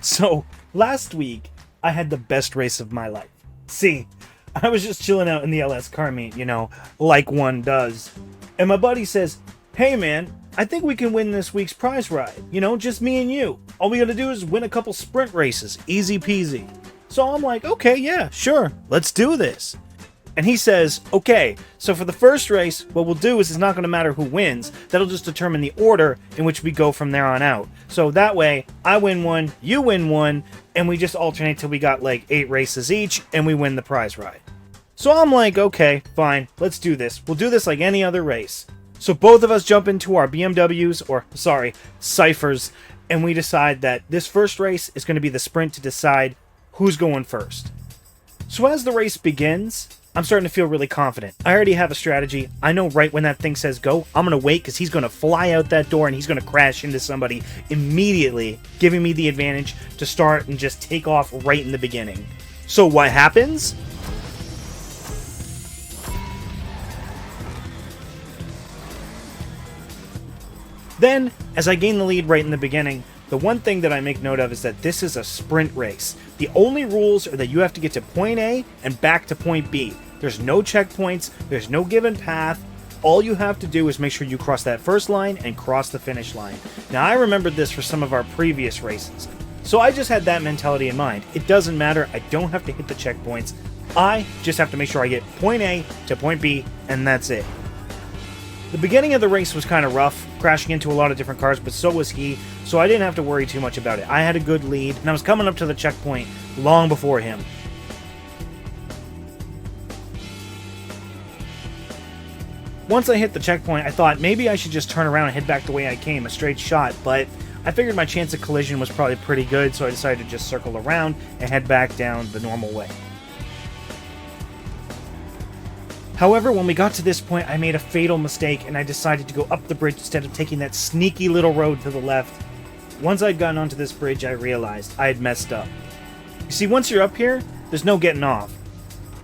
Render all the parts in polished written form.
So, last week, I had the best race of my life. See, I was just chilling out in the LS car meet, like one does. And my buddy says, "Hey man, I think we can win this week's prize ride. Just me and you. All we gotta do is win a couple sprint races. Easy peasy." So I'm like, okay, yeah, sure. Let's do this. And he says, okay, so for the first race, what we'll do is it's not going to matter who wins. That'll just determine the order in which we go from there on out. So that way, I win one, you win one, and we just alternate till we got like 8 races each, and we win the prize ride. So I'm like, okay, fine, let's do this. We'll do this like any other race. So both of us jump into our BMWs, Cyphers, and we decide that this first race is going to be the sprint to decide who's going first. So as the race begins, I'm starting to feel really confident. I already have a strategy. I know right when that thing says go, I'm going to wait because he's going to fly out that door and he's going to crash into somebody immediately, giving me the advantage to start and just take off right in the beginning. So what happens? Then, as I gain the lead right in the beginning, the one thing that I make note of is that this is a sprint race. The only rules are that you have to get to point A and back to point B. There's no checkpoints, there's no given path. All you have to do is make sure you cross that first line and cross the finish line. Now, I remembered this for some of our previous races, so I just had that mentality in mind. It doesn't matter, I don't have to hit the checkpoints. I just have to make sure I get point A to point B, and that's it. The beginning of the race was kind of rough, crashing into a lot of different cars, but so was he, so I didn't have to worry too much about it. I had a good lead, and I was coming up to the checkpoint long before him. Once I hit the checkpoint, I thought maybe I should just turn around and head back the way I came, a straight shot, but I figured my chance of collision was probably pretty good, so I decided to just circle around and head back down the normal way. However, when we got to this point, I made a fatal mistake and I decided to go up the bridge instead of taking that sneaky little road to the left. Once I'd gotten onto this bridge, I realized I had messed up. You see, once you're up here, there's no getting off.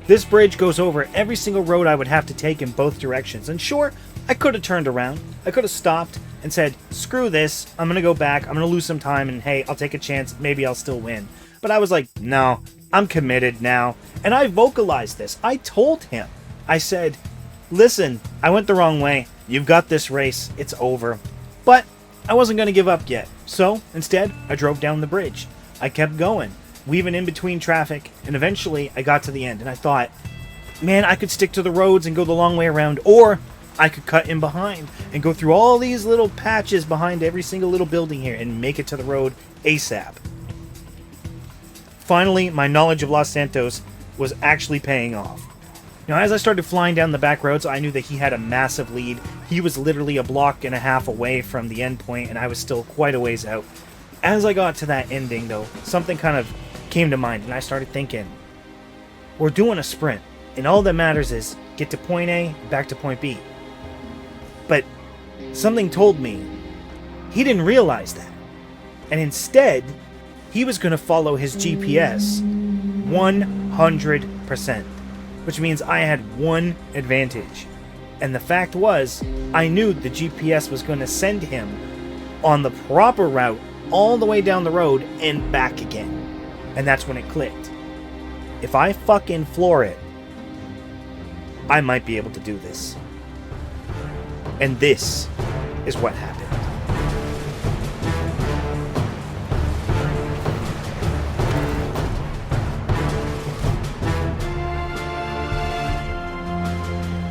This bridge goes over every single road I would have to take in both directions. And sure, I could have turned around. I could have stopped and said, screw this, I'm going to go back, I'm going to lose some time, and hey, I'll take a chance, maybe I'll still win. But I was like, no, I'm committed now. And I vocalized this. I told him. I said, listen, I went the wrong way. You've got this race. It's over. But I wasn't going to give up yet. So instead, I drove down the bridge. I kept going, weaving in between traffic, and eventually I got to the end. And I thought, man, I could stick to the roads and go the long way around, or I could cut in behind and go through all these little patches behind every single little building here and make it to the road ASAP. Finally, my knowledge of Los Santos was actually paying off. Now, as I started flying down the back roads, I knew that he had a massive lead. He was literally a block and a half away from the end point, and I was still quite a ways out. As I got to that ending, though, something kind of came to mind, and I started thinking, we're doing a sprint, and all that matters is get to point A, back to point B. But something told me he didn't realize that. And instead, he was going to follow his GPS 100%. Which means I had one advantage. And the fact was, I knew the GPS was going to send him on the proper route all the way down the road and back again. And that's when it clicked. If I fucking floor it, I might be able to do this. And this is what happened.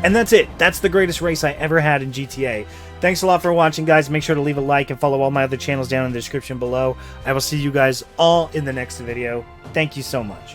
And that's it. That's the greatest race I ever had in GTA. Thanks a lot for watching, guys. Make sure to leave a like and follow all my other channels down in the description below. I will see you guys all in the next video. Thank you so much.